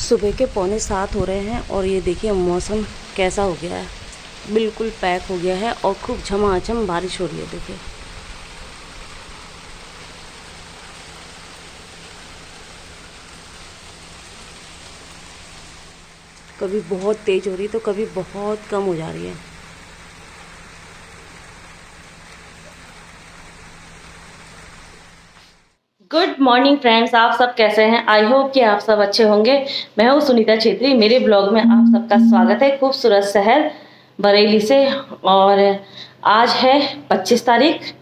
सुबह के 6:45 हो रहे हैं और ये देखिए मौसम कैसा हो गया है, बिल्कुल पैक हो गया है और खूब झमाझम बारिश हो रही है। देखिए कभी बहुत तेज़ हो रही है तो कभी बहुत कम हो जा रही है। गुड मॉर्निंग फ्रेंड्स, आप सब कैसे हैं? आई होप कि आप सब अच्छे होंगे। मैं हूँ सुनीता छेत्री, मेरे ब्लॉग में आप सबका स्वागत है खूबसूरत शहर बरेली से। और आज है 25 तारीख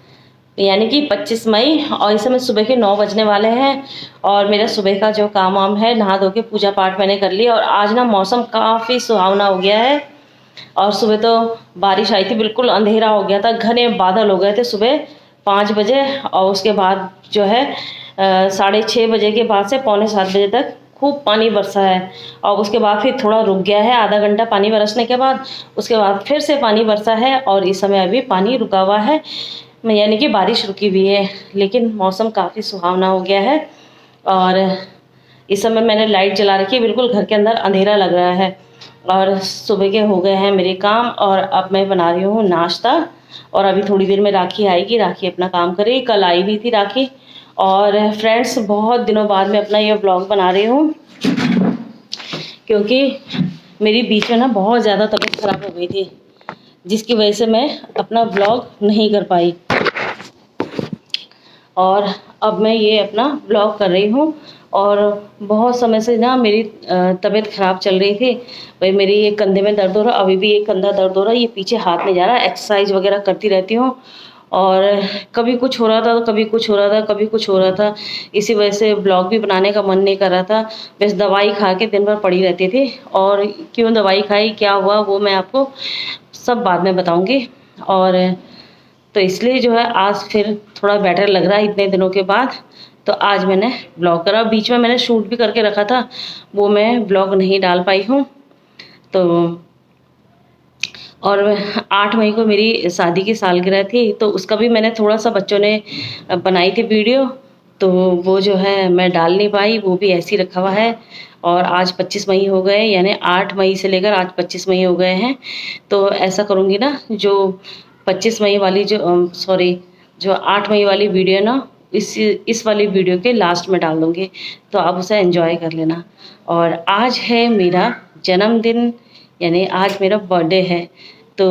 यानी कि 25 मई और इस समय सुबह के 9 बजने वाले हैं। और मेरा सुबह का जो काम वाम है, नहा धो के पूजा पाठ मैंने कर लिया। और आज ना मौसम काफ़ी सुहावना हो गया है। और सुबह तो बारिश आई थी, बिल्कुल अंधेरा हो गया था, घने बादल हो गए थे सुबह 5 बजे। और उसके बाद जो है 6:30 बजे के बाद से पौने 7 बजे तक खूब पानी बरसा है। और उसके बाद फिर थोड़ा रुक गया है, आधा घंटा पानी बरसने के बाद उसके बाद फिर से पानी बरसा है। और इस समय अभी पानी रुका हुआ है, यानी कि बारिश रुकी हुई है, लेकिन मौसम काफ़ी सुहावना हो गया है। और इस समय मैंने लाइट जला रखी है, बिल्कुल घर के अंदर अंधेरा लग रहा है। और सुबह के हो गए हैं मेरे काम और अब मैं बना रही हूँ नाश्ता। और अभी थोड़ी देर में राखी आएगी, राखी अपना काम करेगी। कल आई भी थी राखी। और फ्रेंड्स, बहुत दिनों बाद मैं अपना ये व्लॉग बना रही हूँ क्योंकि मेरी बीच में ना बहुत ज़्यादा तबीयत ख़राब हो गई थी, जिसकी वजह से मैं अपना व्लॉग नहीं कर पाई। और अब मैं ये अपना व्लॉग कर रही हूँ। और बहुत समय से ना मेरी तबीयत ख़राब चल रही थी भाई। मेरी ये कंधे में दर्द हो रहा, अभी भी ये कंधा दर्द हो रहा है, ये पीछे हाथ में जा रहा है। एक्सरसाइज वगैरह करती रहती हूँ और कभी कुछ हो रहा था तो कभी कुछ हो रहा था, कभी कुछ हो रहा था। इसी वजह से ब्लॉग भी बनाने का मन नहीं कर रहा था। बस दवाई खा के दिन भर पड़ी रहती थी। और क्यों दवाई खाई, क्या हुआ, वो मैं आपको सब बाद में बताऊँगी। और तो इसलिए जो है आज फिर थोड़ा बेटर लग रहा है इतने दिनों के बाद। तो आज मैंने ब्लॉग करा। बीच में मैंने शूट भी करके रखा था, वो मैं ब्लॉग नहीं डाल पाई हूँ। तो और 8 मई को मेरी शादी की सालगिरह थी, तो उसका भी मैंने थोड़ा सा बच्चों ने बनाई थी वीडियो, तो वो जो है मैं डाल नहीं पाई, वो भी ऐसे ही रखा हुआ है। और आज 25 मई हो गए, यानी 8 मई से लेकर आज 25 मई हो गए हैं। तो ऐसा करूँगी ना, जो 25 मई वाली जो 8 मई वाली वीडियो ना, इस वाली वीडियो के लास्ट में डाल दूँगी, तो आप उसे एंजॉय कर लेना। और आज है मेरा जन्मदिन, यानी आज मेरा बर्थडे है। तो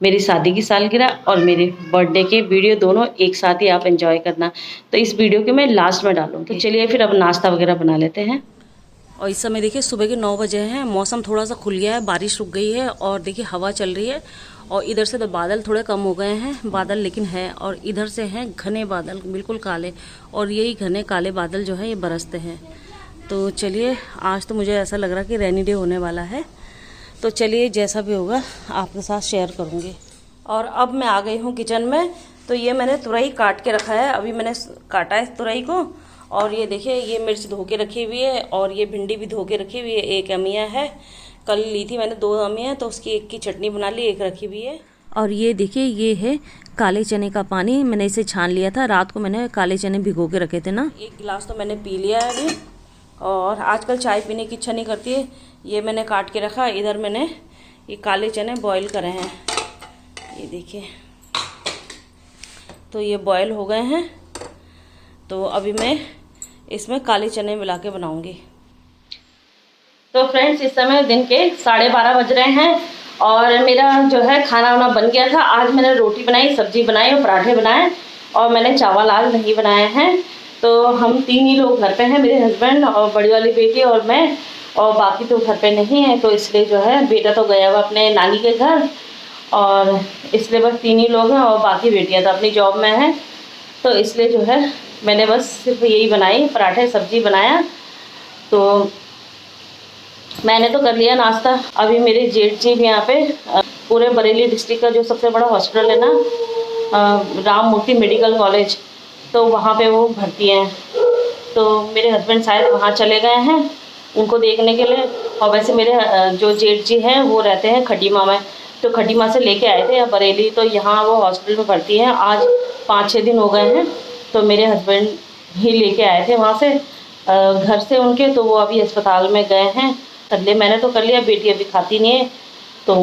मेरी शादी की सालगिरह और मेरे बर्थडे के वीडियो दोनों एक साथ ही आप एंजॉय करना। तो इस वीडियो के मैं लास्ट में डालूँगी। तो चलिए फिर अब नाश्ता वगैरह बना लेते हैं। और इस समय देखिए सुबह के 9 बजे हैं, मौसम थोड़ा सा खुल गया है, बारिश रुक गई है और देखिए हवा चल रही है। और इधर से तो बादल थोड़े कम हो गए हैं, बादल लेकिन है। और इधर से हैं घने बादल, बिल्कुल काले। और यही घने काले बादल जो है ये बरसते हैं। तो चलिए, आज तो मुझे ऐसा लग रहा है कि रेनी डे होने वाला है। तो चलिए, जैसा भी होगा आपके साथ शेयर करूँगी। और अब मैं आ गई हूँ किचन में। तो ये मैंने तुरई काट के रखा है, अभी मैंने काटा है तुरई को। और ये देखिए, ये मिर्च धो के रखी हुई है और ये भिंडी भी धो के रखी हुई है। एक अमिया है, कल ली थी मैंने 2 अमिया, तो उसकी एक की चटनी बना ली, एक रखी हुई है। और ये देखिए, ये है काले चने का पानी, मैंने इसे छान लिया था। रात को मैंने काले चने भिगो के रखे थे ना। 1 गिलास तो मैंने पी लिया है अभी। और आजकल चाय पीने की इच्छा नहीं करती है। ये मैंने काट के रखा, इधर मैंने ये काले चने बॉईल करे हैं, ये देखिए। तो ये बॉईल हो गए हैं, तो अभी मैं इसमें काले चने मिला के बनाऊंगी। तो फ्रेंड्स, इस समय दिन के 12:30 बज रहे हैं और मेरा जो है खाना वाना बन गया था। आज मैंने रोटी बनाई, सब्जी बनाई और पराठे बनाए। और मैंने चावल आज नहीं बनाए हैं। तो हम 3 ही लोग घर पे हैं, मेरे हस्बैंड और बड़ी वाली बेटी और मैं। और बाकी तो घर पे नहीं है, तो इसलिए जो है बेटा तो गया हुआ अपने नानी के घर, और इसलिए बस 3 ही लोग हैं। और बाकी बेटियाँ तो अपनी जॉब में हैं। तो इसलिए जो है मैंने बस सिर्फ यही बनाई, पराठे सब्जी बनाया। तो मैंने तो कर लिया नाश्ता। अभी मेरे जेठ जी भी यहाँ पे पूरे बरेली डिस्ट्रिक्ट का जो सबसे बड़ा हॉस्पिटल है ना, राम मूर्ति मेडिकल कॉलेज, तो वहाँ पे वो भर्ती हैं। तो मेरे हस्बैंड शायद वहाँ चले गए हैं उनको देखने के लिए। और वैसे मेरे जो जेठ जी हैं वो रहते हैं खटीमा में, तो खटीमा से लेके आए थे बरेली। तो यहाँ वो हॉस्पिटल में भर्ती हैं। आज 5-6 दिन हो गए हैं, तो मेरे हस्बैंड ही लेके आए थे वहाँ से। घर से उनके, तो वो अभी अस्पताल में गए हैं। कर लिया, मैंने तो कर लिया, बेटी अभी खाती नहीं है तो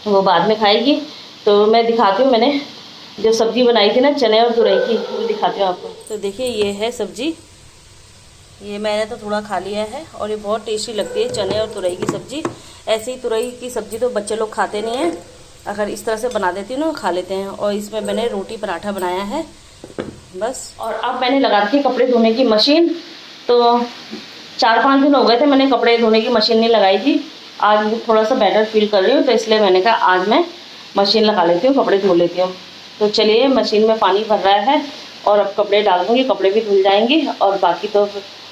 वो बाद में खाएगी। तो मैं दिखाती हूँ, मैंने जो सब्ज़ी बनाई थी ना चने और तुरई की, वो दिखाती हूँ आपको। तो देखिए ये है सब्ज़ी, ये मैंने तो थोड़ा खा लिया है और ये बहुत टेस्टी लगती है चने और तुरई की सब्ज़ी। ऐसे ही तुरई की सब्ज़ी तो बच्चे लोग खाते नहीं हैं, अगर इस तरह से बना देती हूँ ना खा लेते हैं। और इसमें मैंने रोटी पराठा बनाया है बस। और अब मैंने लगा दी कपड़े धोने की मशीन। तो 4-5 दिन हो गए थे मैंने कपड़े धोने की मशीन नहीं लगाई थी। आज थोड़ा सा बेटर फील कर रही हूँ, तो इसलिए मैंने कहा आज मैं मशीन लगा लेती हूँ, कपड़े धो लेती हूँ। तो चलिए, मशीन में पानी भर रहा है और अब कपड़े डाल दूँगी, कपड़े भी धुल जाएंगे। और बाकी तो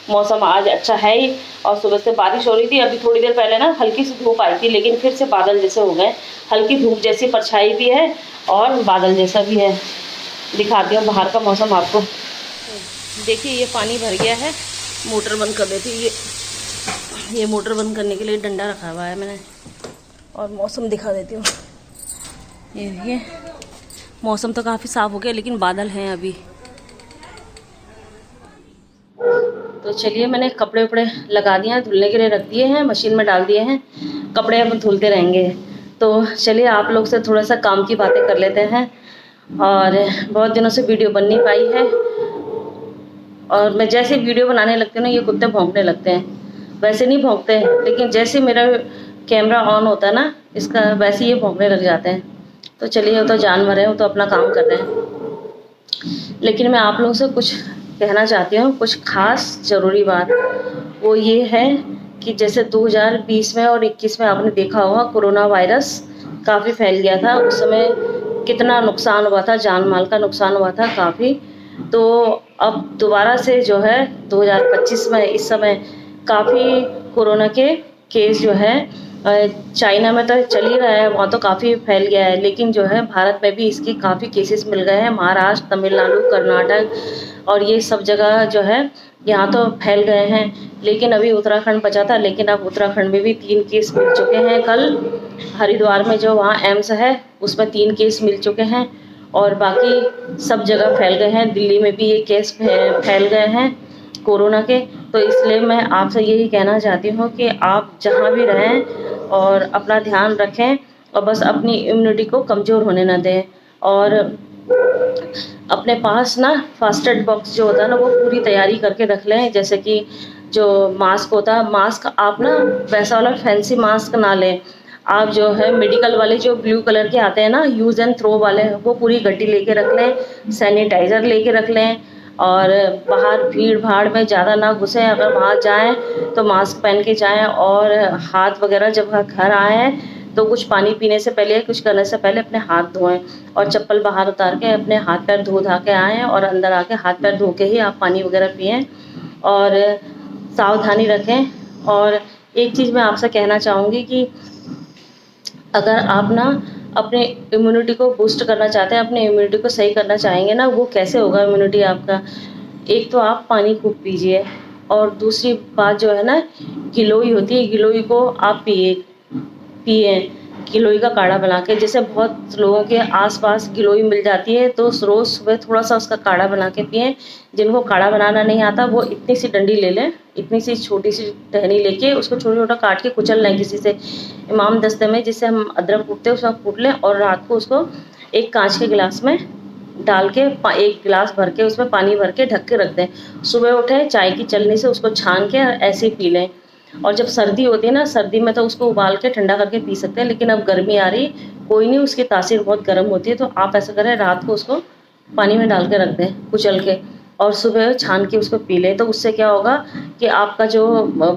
मौसम आज अच्छा है ही, और सुबह से बारिश हो रही थी। अभी थोड़ी देर पहले ना हल्की सी धूप आई थी, लेकिन फिर से बादल जैसे हो गए। हल्की धूप जैसी परछाई भी है और बादल जैसा भी है। दिखाती हूँ बाहर का मौसम आपको। देखिए ये पानी भर गया है, मोटर बंद कर देती हूँ। ये मोटर बंद करने के लिए डंडा रखा हुआ है मैंने। और मौसम दिखा देती हूँ। ये मौसम तो काफ़ी साफ़ हो गया, लेकिन बादल हैं अभी। तो चलिए, मैंने कपड़े उपड़े लगा दिए हैं, धुलने के लिए रख दिए हैं, मशीन में डाल दिए हैं। कपड़े अब धुलते रहेंगे। तो चलिए, आप लोग से थोड़ा सा काम की बातें कर लेते हैं। और बहुत दिनों से वीडियो बन नहीं पाई है, और मैं जैसे वीडियो बनाने लगती हूँ ना, ये कुत्ते भौंकने लगते हैं। वैसे नहीं भौंकते हैं, लेकिन जैसे मेरा कैमरा ऑन होता है ना इसका, वैसे ये भौंकने लग जाते हैं। तो चलिए, वो तो जानवर है, वो तो अपना काम कर रहे हैं। लेकिन मैं आप लोगों से कुछ कहना चाहती हूँ, कुछ खास ज़रूरी बात। वो ये है कि जैसे 2020 में और 21 में आपने देखा होगा, कोरोना वायरस काफ़ी फैल गया था। उस समय कितना नुकसान हुआ था, जान माल का नुकसान हुआ था काफ़ी। तो अब दोबारा से जो है 2025 में इस समय काफ़ी कोरोना के केस जो है, चाइना में तो चल ही रहा है, वहाँ तो काफ़ी फैल गया है। लेकिन जो है भारत में भी इसके काफ़ी केसेस मिल गए हैं। महाराष्ट्र, तमिलनाडु, कर्नाटक और ये सब जगह जो है यहाँ तो फैल गए हैं। लेकिन अभी उत्तराखंड बचा था, लेकिन अब उत्तराखंड में भी 3 केस मिल चुके हैं। कल हरिद्वार में जो वहाँ एम्स है उसमें 3 केस मिल चुके हैं, और बाकी सब जगह फैल गए हैं। दिल्ली में भी ये केस फैल गए हैं कोरोना के। तो इसलिए मैं आपसे यही कहना चाहती हूँ कि आप जहाँ भी रहें और अपना ध्यान रखें, और बस अपनी इम्यूनिटी को कमज़ोर होने ना दें। और अपने पास ना फर्स्ट एड बॉक्स जो होता है ना, वो पूरी तैयारी करके रख लें। जैसे कि जो मास्क होता है, मास्क आप ना वैसा वाला फैंसी मास्क ना लें। आप जो है मेडिकल वाले जो ब्लू कलर के आते हैं ना, यूज़ एंड थ्रो वाले, वो पूरी गड्डी लेके रख लें। सैनिटाइज़र लेके रख लें। और बाहर भीड़ भाड़ में ज़्यादा ना घुसें। अगर वहाँ जाएं तो मास्क पहन के जाएं। और हाथ वगैरह जब घर आएँ तो कुछ पानी पीने से पहले, कुछ करने से पहले अपने हाथ धोएं। और चप्पल बाहर उतार के अपने हाथ पैर धो धा के आएँ, और अंदर आके हाथ पैर धो के ही आप पानी वगैरह पिएँ और सावधानी रखें। और एक चीज़ मैं आपसे कहना चाहूँगी कि अगर आप ना अपने इम्यूनिटी को बूस्ट करना चाहते हैं, अपने इम्यूनिटी को सही करना चाहेंगे ना, वो कैसे होगा इम्यूनिटी आपका? एक तो आप पानी खूब पीजिए, और दूसरी बात जो है ना, गिलोई होती है, गिलोई को आप पिए गिलोई का काढ़ा बना के। जैसे बहुत लोगों के आसपास गिलोई मिल जाती है, तो रोज़ सुबह थोड़ा सा उसका काढ़ा बना के पिएं। जिनको काढ़ा बनाना नहीं आता, वो इतनी सी डंडी ले लें, इतनी सी छोटी सी टहनी लेके उसको छोटा छोटा काट के कुचल लें किसी से, इमाम दस्ते में जिससे हम अदरक कूटते हैं उसमें कूट लें। और रात को उसको एक कांच के गिलास में डाल के 1 गिलास भर के उसमें पानी भर के ढक के रख दें। सुबह उठें, चाय की चलनी से उसको छान के ऐसे ही पी लें। और जब सर्दी होती है ना, सर्दी में तो उसको उबाल के ठंडा करके पी सकते हैं। लेकिन अब गर्मी आ रही, कोई नहीं, उसकी तासीर बहुत गर्म होती है। तो आप ऐसा करें, रात को उसको पानी में डाल के रख दें कुचल के, और सुबह छान के उसको पी लें। तो उससे क्या होगा कि आपका जो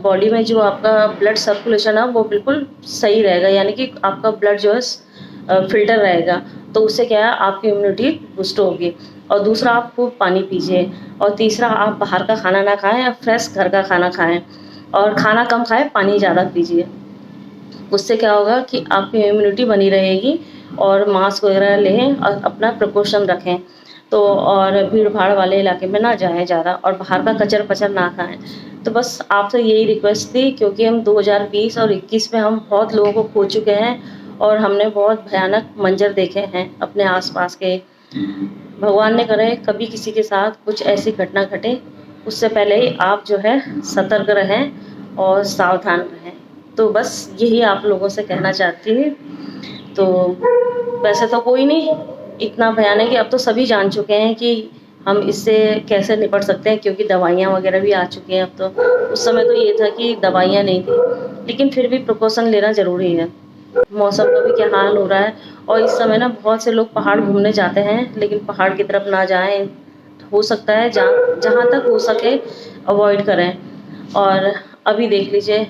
बॉडी में जो आपका ब्लड सर्कुलेशन है वो बिल्कुल सही रहेगा, यानी कि आपका ब्लड जो है फिल्टर रहेगा। तो उससे क्या है, आपकी इम्यूनिटी बूस्ट होगी। और दूसरा, आप खूब पानी पीजिए। और तीसरा, आप बाहर का खाना ना खाएं, आप फ्रेश घर का खाना खाएं। और खाना कम खाएं, पानी ज़्यादा पीजिए। उससे क्या होगा कि आपकी इम्यूनिटी बनी रहेगी। और मास्क वगैरह लें और अपना प्रिकॉशन रखें। तो और भीड़ भाड़ वाले इलाके में ना जाएं ज़्यादा, और बाहर का कचर पचर ना खाएं। तो बस आपसे यही रिक्वेस्ट थी, क्योंकि हम 2020 और 21 में हम बहुत लोगों को खो चुके हैं, और हमने बहुत भयानक मंजर देखे हैं अपने आसपास के। भगवान ने करे कभी किसी के साथ कुछ ऐसी घटना घटे उससे पहले ही आप जो है सतर्क रहें और सावधान रहें। तो बस यही आप लोगों से कहना चाहती हूँ। तो वैसे तो कोई नहीं इतना भयानक है, अब तो सभी जान चुके हैं कि हम इससे कैसे निपट सकते हैं, क्योंकि दवाइयाँ वगैरह भी आ चुकी हैं अब तो। उस समय तो ये था कि दवाइयाँ नहीं थी, लेकिन फिर भी प्रिकॉशन लेना ज़रूरी है। मौसम का भी क्या हाल हो रहा है, और इस समय ना बहुत से लोग पहाड़ घूमने जाते हैं, लेकिन पहाड़ की तरफ ना जाएं। हो सकता है जहाँ तक हो सके अवॉइड करें। और अभी देख लीजिए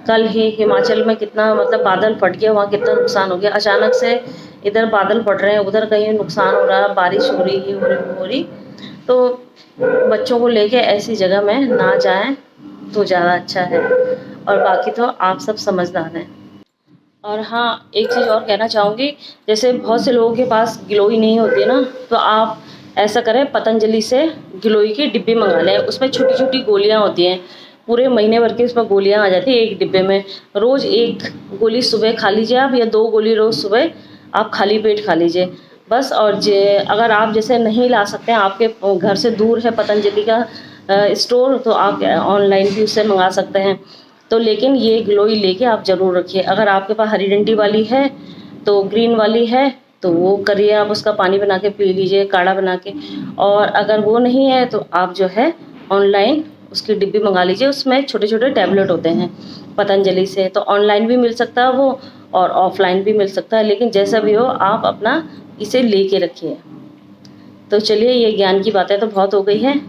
कल ही हिमाचल में कितना मतलब बादल फट गया, वहाँ कितना नुकसान हो गया। अचानक से इधर बादल फट रहे हैं, उधर कहीं नुकसान हो रहा है, बारिश हो रही हो रही। तो बच्चों को लेके ऐसी जगह में ना जाएं तो ज़्यादा अच्छा है। और बाकी तो आप सब समझदार हैं। और हाँ, एक चीज़ और कहना चाहूँगी, जैसे बहुत से लोगों के पास गिलोई नहीं होती है ना, तो आप ऐसा करें, पतंजलि से गिलोई की डिब्बी मंगा लें। उसमें छोटी छोटी गोलियाँ होती हैं, पूरे महीने भर की उसमें गोलियाँ आ जाती हैं एक डिब्बे में। रोज़ एक गोली सुबह खा लीजिए आप, या 2 गोली रोज़ सुबह आप खाली पेट खा लीजिए बस। और अगर आप जैसे नहीं ला सकते हैं, आपके घर से दूर है पतंजलि का स्टोर, तो आप ऑनलाइन भी उससे मंगा सकते हैं। तो लेकिन ये गिलोई लेके आप ज़रूर रखिए। अगर आपके पास हरी डंडी वाली है तो ग्रीन वाली है तो वो करिए, आप उसका पानी बना के पी लीजिए, काढ़ा बना के। और अगर वो नहीं है तो आप जो है ऑनलाइन उसकी डिब्बी मंगा लीजिए, उसमें छोटे छोटे टैबलेट होते हैं पतंजलि से। तो ऑनलाइन भी मिल सकता है वो, और ऑफलाइन भी मिल सकता है, लेकिन जैसा भी हो आप अपना इसे लेके रखिए। तो चलिए, ये ज्ञान की बातें तो बहुत हो गई हैं,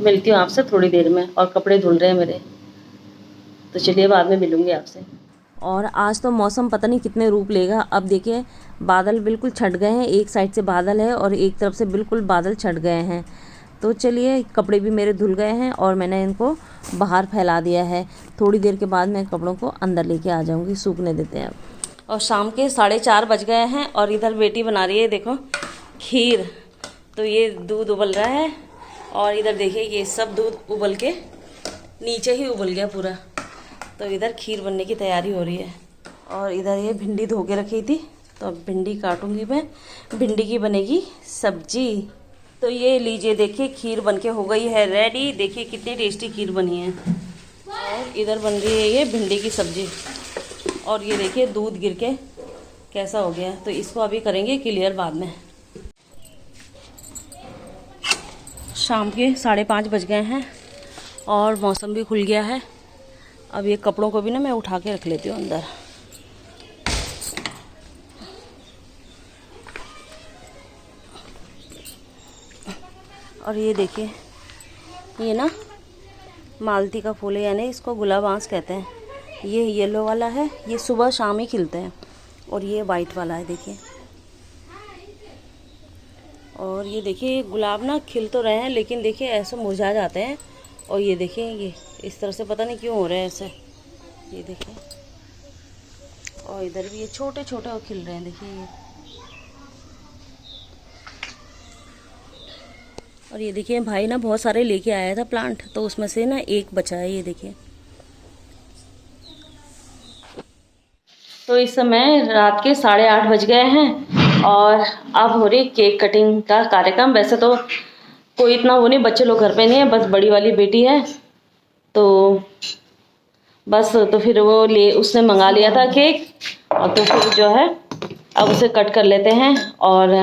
मिलती हूँ आपसे थोड़ी देर में। और कपड़े धुल रहे हैं मेरे, तो चलिए बाद में मिलूँगी आपसे। और आज तो मौसम पता नहीं कितने रूप लेगा। अब देखिए बादल बिल्कुल छट गए हैं, एक साइड से बादल है और एक तरफ से बिल्कुल बादल छट गए हैं। तो चलिए, कपड़े भी मेरे धुल गए हैं और मैंने इनको बाहर फैला दिया है। थोड़ी देर के बाद मैं कपड़ों को अंदर लेके आ जाऊँगी, सूखने देते हैं अब। और शाम के 4:30 बज गए हैं और इधर बेटी बना रही है देखो खीर। तो ये दूध उबल रहा है, और इधर देखिए ये सब दूध उबल के नीचे ही उबल गया पूरा। तो इधर खीर बनने की तैयारी हो रही है। और इधर ये भिंडी धो के रखी थी, तो अब भिंडी काटूंगी मैं, भिंडी की बनेगी सब्जी। तो ये लीजिए, देखिए खीर बनके हो गई है रेडी। देखिए कितनी टेस्टी खीर बनी है। और इधर बन रही है ये भिंडी की सब्जी। और ये देखिए दूध गिर के कैसा हो गया। तो इसको अभी करेंगे क्लियर बाद में। शाम के 5:30 बज गए हैं और मौसम भी खुल गया है। अब ये कपड़ों को भी ना मैं उठा के रख लेती हूँ अंदर। और ये देखिए, ये ना मालती का फूल है, यानी इसको गुलाबांस कहते हैं। ये येलो वाला है, ये सुबह शाम ही खिलते हैं। और ये वाइट वाला है देखिए। और ये देखिए गुलाब ना खिल तो रहे हैं, लेकिन देखिए ऐसे मुरझा जाते हैं। और ये देखिए ये इस तरह से पता नहीं क्यों हो रहे हैं ऐसे, ये देखिए। और इधर भी ये छोटे छोटे और खिल रहे हैं, देखिए ये। और ये देखिए भाई ना बहुत सारे लेके आया था प्लांट, तो उसमें से ना एक बचा है, ये देखिए। तो इस समय रात के 8:30 बज गए हैं और अब हो रही केक कटिंग का कार्यक्रम। वैसे तो कोई इतना वो नहीं, बच्चे लोग घर पे नहीं है, बस बड़ी वाली बेटी है। तो बस तो फिर वो उसने मंगा लिया था केक, और तो फिर जो है अब उसे कट कर लेते हैं और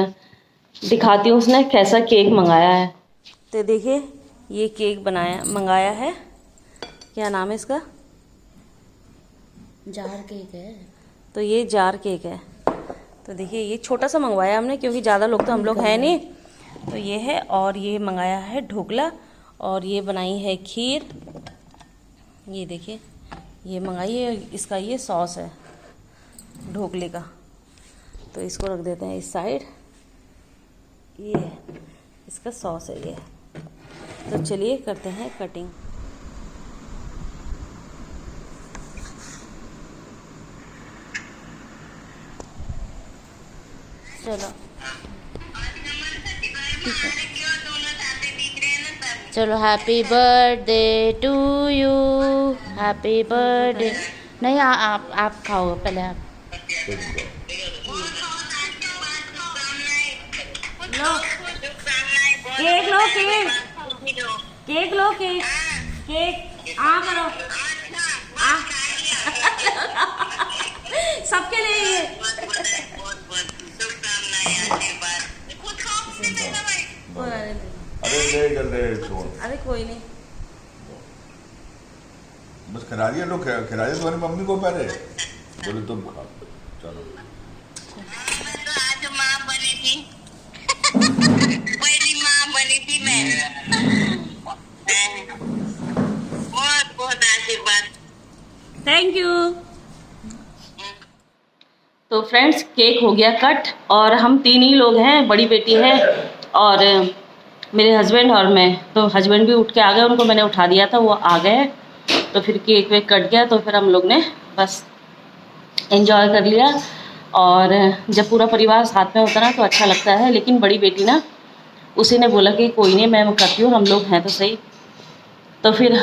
दिखाती हूँ उसने कैसा केक मंगाया है। तो देखिए ये केक मंगाया है, क्या नाम है इसका? जार केक है। तो ये जार केक है। तो देखिए ये छोटा सा मंगवाया हमने, क्योंकि ज़्यादा लोग तो हम लोग हैं नहीं। तो ये है, और ये मंगाया है ढोकला, और ये बनाई है खीर। ये देखिए ये मंगाई है, इसका ये सॉस है ढोकले का। तो इसको रख देते हैं इस साइड, ये इसका सॉस है ये। तो चलिए करते हैं कटिंग। चलो चलो, happy birthday to you, happy birthday. नहीं आप खाओ पहले आप। लो केक, लो केक। केक लो, केक केक आ करो आ सबके लिए ये अरे ले जल्दी छोड़, अरे कोई नहीं, बस खिला दिया तो खिला दिया तुम्हारी मम्मी को पहले, बोले तुम खाओ चलो। आज माँ बनी थी, पहली माँ बनी थी मैं। बहुत बहुत आशीर्वाद, थैंक यू। तो फ्रेंड्स केक हो गया कट और हम 3 ही लोग हैं, बड़ी बेटी है और मेरे हस्बैंड और मैं। तो हस्बैंड भी उठ के आ गए, उनको मैंने उठा दिया था, वो आ गए। तो फिर केक वेक कट गया तो फिर हम लोग ने बस एंजॉय कर लिया। और जब पूरा परिवार साथ में होता ना तो अच्छा लगता है। लेकिन बड़ी बेटी ना, उसी ने बोला कि कोई नहीं मैं करती हूँ, हम लोग हैं तो सही। तो फिर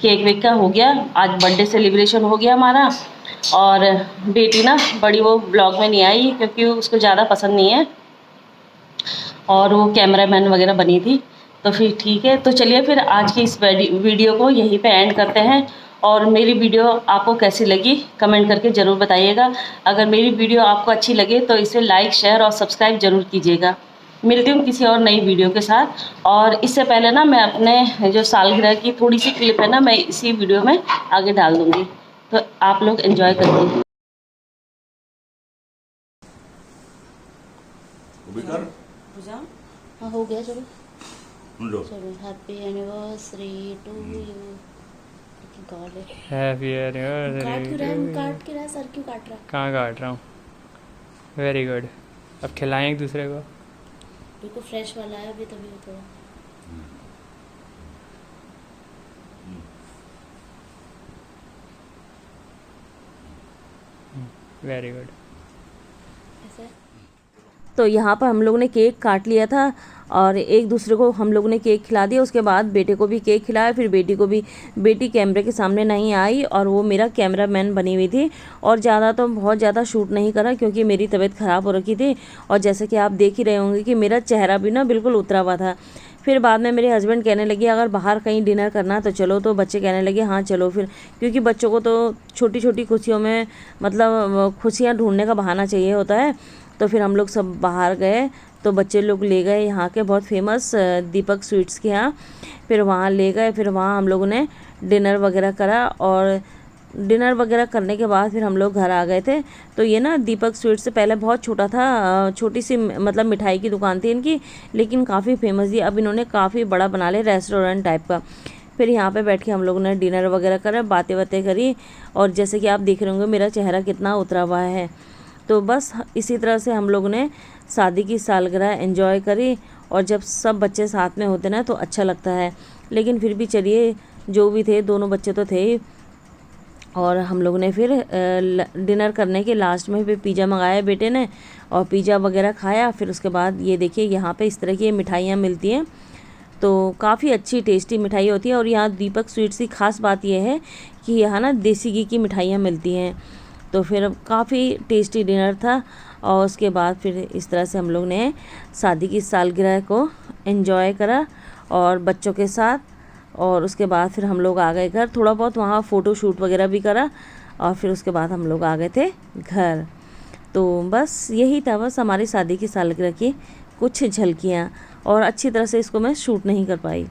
केक वेक का हो गया, आज बर्थडे सेलिब्रेशन हो गया हमारा। और बेटी ना बड़ी वो ब्लॉग में नहीं आई क्योंकि उसको ज़्यादा पसंद नहीं है और वो कैमरामैन वगैरह बनी थी। तो फिर ठीक है, तो चलिए फिर आज की इस वीडियो को यहीं पे एंड करते हैं। और मेरी वीडियो आपको कैसी लगी कमेंट करके ज़रूर बताइएगा। अगर मेरी वीडियो आपको अच्छी लगे तो इसे लाइक शेयर और सब्सक्राइब ज़रूर कीजिएगा। मिलती हूँ किसी और नई वीडियो के साथ। और इससे पहले ना मैं अपने जो सालगिरह की थोड़ी सी क्लिप है ना, मैं इसी वीडियो में आगे डाल दूँगी, तो आप लोग एंजॉय करिए। हाँ हो गया, चलो लो चलो। Happy anniversary to you. God है, हैप्पी काट क्यों रहा है? एनिवर्सरी। काट क्यों रहा है? सर क्यों काट रहा है? कहाँ काट रहा हूँ? Very good. अब खिलाएं एक दूसरे को। बिल्कुल फ्रेश वाला है अभी, तभी तो। Very good. ऐसा है? तो यहाँ पर हम लोग ने केक काट लिया था और एक दूसरे को हम लोग ने केक खिला दिया। उसके बाद बेटे को भी केक खिलाया, फिर बेटी को भी। बेटी कैमरे के सामने नहीं आई और वो मेरा कैमरामैन बनी हुई थी। और ज़्यादा तो बहुत ज़्यादा शूट नहीं करा क्योंकि मेरी तबीयत ख़राब हो रखी थी। और जैसे कि आप देख ही रहे होंगे कि मेरा चेहरा भी ना बिल्कुल उतरा हुआ था। फिर बाद में मेरे हस्बैंड कहने लगे अगर बाहर कहीं डिनर करना तो चलो, तो बच्चे कहने लगे हाँ चलो फिर, क्योंकि बच्चों को तो छोटी छोटी खुशियों में मतलब खुशियाँ ढूंढने का बहाना चाहिए होता है। तो फिर हम लोग सब बाहर गए, तो बच्चे लोग ले गए यहाँ के बहुत फेमस दीपक स्वीट्स के यहाँ। फिर वहाँ ले गए, फिर वहाँ हम लोगों ने डिनर वगैरह करा। और डिनर वगैरह करने के बाद फिर हम लोग घर आ गए थे। तो ये ना दीपक स्वीट्स से पहले बहुत छोटा था, छोटी सी मतलब मिठाई की दुकान थी इनकी, लेकिन काफ़ी फेमस थी। अब इन्होंने काफ़ी बड़ा बना लिया, रेस्टोरेंट टाइप का। फिर यहाँ पे बैठ के हम लोगों ने डिनर वगैरह करा, बातें बातें करी। और जैसे कि आप देख रहे होंगे मेरा चेहरा कितना उतरा हुआ है। तो बस इसी तरह से हम लोग ने शादी की सालगिरह एंजॉय करी। और जब सब बच्चे साथ में होते ना तो अच्छा लगता है। लेकिन फिर भी चलिए, जो भी थे, दोनों बच्चे तो थे ही। और हम लोग ने फिर डिनर करने के लास्ट में फिर पिज़्ज़ा मंगाया बेटे ने और पिज़्ज़ा वगैरह खाया। फिर उसके बाद ये देखिए यहाँ पे इस तरह की मिठाइयाँ मिलती हैं, तो काफ़ी अच्छी टेस्टी मिठाई होती है। और यहाँ दीपक स्वीट्स की ख़ास बात यह है कि यहाँ ना देसी घी की मिठाइयाँ मिलती हैं। तो फिर काफ़ी टेस्टी डिनर था। और उसके बाद फिर इस तरह से हम लोग ने शादी की सालगिरह को एंजॉय करा और बच्चों के साथ। और उसके बाद फिर हम लोग आ गए घर, थोड़ा बहुत वहाँ फ़ोटो शूट वगैरह भी करा। और फिर उसके बाद हम लोग आ गए थे घर। तो बस यही था, बस हमारी शादी की सालगिरह की कुछ झलकियाँ। और अच्छी तरह से इसको मैं शूट नहीं कर पाई।